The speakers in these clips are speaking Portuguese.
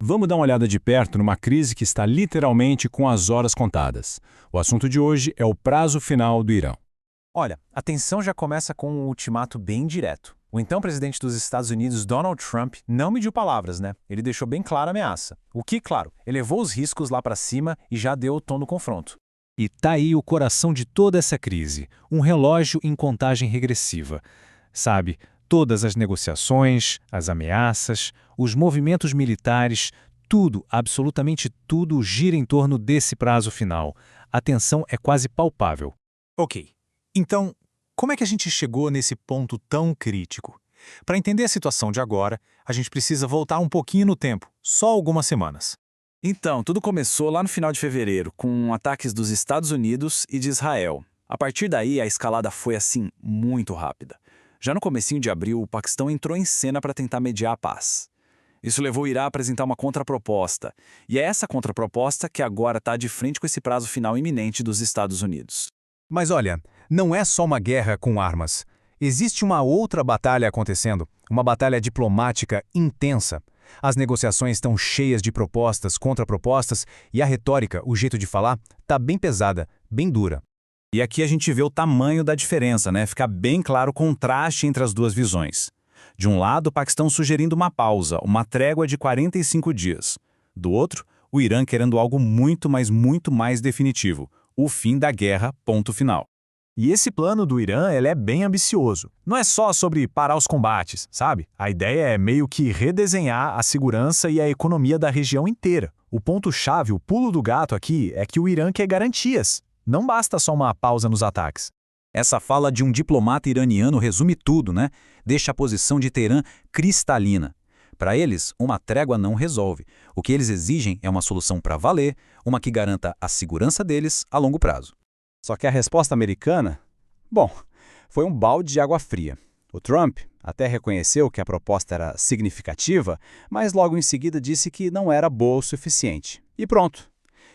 Vamos dar uma olhada de perto numa crise que está literalmente com as horas contadas. O assunto de hoje é o prazo final do Irã. Olha, a tensão já começa com um ultimato bem direto. O então presidente dos Estados Unidos, Donald Trump, não mediu palavras, né? Ele deixou bem clara a ameaça. O que, claro, elevou os riscos lá para cima e já deu o tom do confronto. E tá aí o coração de toda essa crise, um relógio em contagem regressiva. Sabe, todas as negociações, as ameaças, os movimentos militares, tudo, absolutamente tudo gira em torno desse prazo final. A tensão é quase palpável. Ok, então, como é que a gente chegou nesse ponto tão crítico? Para entender a situação de agora, a gente precisa voltar um pouquinho no tempo, só algumas semanas. Então, tudo começou lá no final de fevereiro, com ataques dos Estados Unidos e de Israel. A partir daí, a escalada foi, assim, muito rápida. Já no comecinho de abril, o Paquistão entrou em cena para tentar mediar a paz. Isso levou o Irã a apresentar uma contraproposta. E é essa contraproposta que agora está de frente com esse prazo final iminente dos Estados Unidos. Mas olha, não é só uma guerra com armas. Existe uma outra batalha acontecendo, uma batalha diplomática intensa. As negociações estão cheias de propostas, contrapropostas, e a retórica, o jeito de falar, está bem pesada, bem dura. E aqui a gente vê o tamanho da diferença, né? Fica bem claro o contraste entre as duas visões. De um lado, o Paquistão sugerindo uma pausa, uma trégua de 45 dias. Do outro, o Irã querendo algo muito mais definitivo, o fim da guerra, ponto final. E esse plano do Irã ele é bem ambicioso. Não é só sobre parar os combates, sabe? A ideia é meio que redesenhar a segurança e a economia da região inteira. O ponto-chave, o pulo do gato aqui, é que o Irã quer garantias. Não basta só uma pausa nos ataques. Essa fala de um diplomata iraniano resume tudo, né? Deixa a posição de Teherã cristalina. Para eles, uma trégua não resolve. O que eles exigem é uma solução para valer, uma que garanta a segurança deles a longo prazo. Só que a resposta americana, bom, foi um balde de água fria. O Trump até reconheceu que a proposta era significativa, mas logo em seguida disse que não era boa o suficiente. E pronto.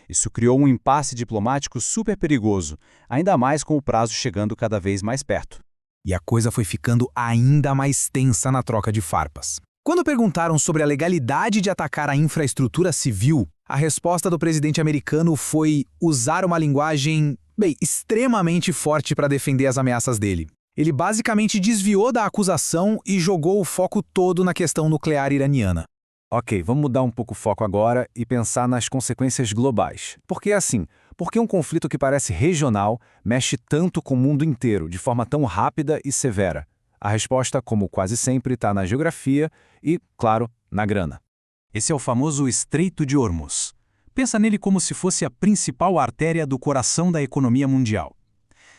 Isso criou um impasse diplomático super perigoso, ainda mais com o prazo chegando cada vez mais perto. E a coisa foi ficando ainda mais tensa na troca de farpas. Quando perguntaram sobre a legalidade de atacar a infraestrutura civil, a resposta do presidente americano foi usar uma linguagem, extremamente forte para defender as ameaças dele. Ele basicamente desviou da acusação e jogou o foco todo na questão nuclear iraniana. Ok, vamos mudar um pouco o foco agora e pensar nas consequências globais. Por que um conflito que parece regional mexe tanto com o mundo inteiro, de forma tão rápida e severa? A resposta, como quase sempre, está na geografia e, claro, na grana. Esse é o famoso Estreito de Hormuz. Pensa nele como se fosse a principal artéria do coração da economia mundial.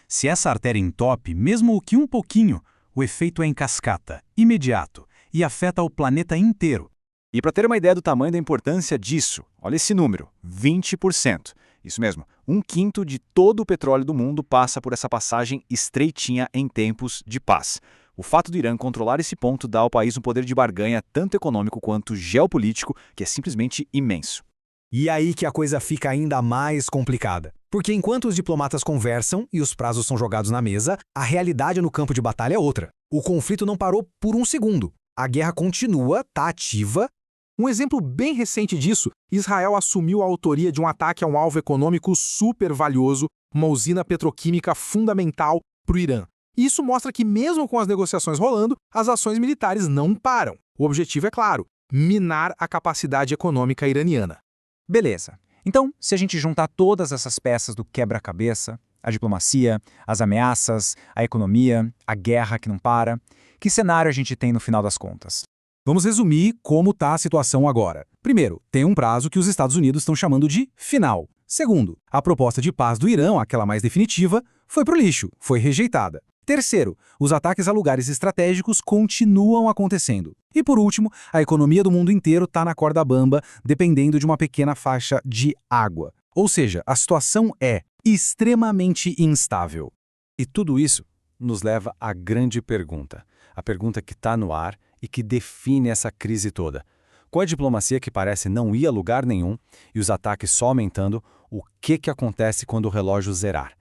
Se essa artéria entope, mesmo que um pouquinho, o efeito é em cascata, imediato, e afeta o planeta inteiro. E para ter uma ideia do tamanho da importância disso, olha esse número, 20%. Isso mesmo, 1/5 de todo o petróleo do mundo passa por essa passagem estreitinha em tempos de paz. O fato do Irã controlar esse ponto dá ao país um poder de barganha tanto econômico quanto geopolítico, que é simplesmente imenso. E aí que a coisa fica ainda mais complicada. Porque enquanto os diplomatas conversam e os prazos são jogados na mesa, a realidade no campo de batalha é outra. O conflito não parou por um segundo. A guerra continua, está ativa. Um exemplo bem recente disso, Israel assumiu a autoria de um ataque a um alvo econômico super valioso, uma usina petroquímica fundamental para o Irã. E isso mostra que mesmo com as negociações rolando, as ações militares não param. O objetivo é claro, minar a capacidade econômica iraniana. Beleza. Então, se a gente juntar todas essas peças do quebra-cabeça, a diplomacia, as ameaças, a economia, a guerra que não para, que cenário a gente tem no final das contas? Vamos resumir como está a situação agora. Primeiro, tem um prazo que os Estados Unidos estão chamando de final. Segundo, a proposta de paz do Irã, aquela mais definitiva, foi pro lixo, foi rejeitada. Terceiro, os ataques a lugares estratégicos continuam acontecendo. E por último, a economia do mundo inteiro está na corda bamba, dependendo de uma pequena faixa de água. Ou seja, a situação é extremamente instável. E tudo isso nos leva à grande pergunta. A pergunta que está no ar e que define essa crise toda. Com a diplomacia que parece não ir a lugar nenhum e os ataques só aumentando, o que acontece quando o relógio zerar?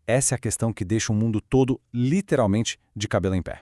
Essa é a questão que deixa o mundo todo literalmente de cabelo em pé.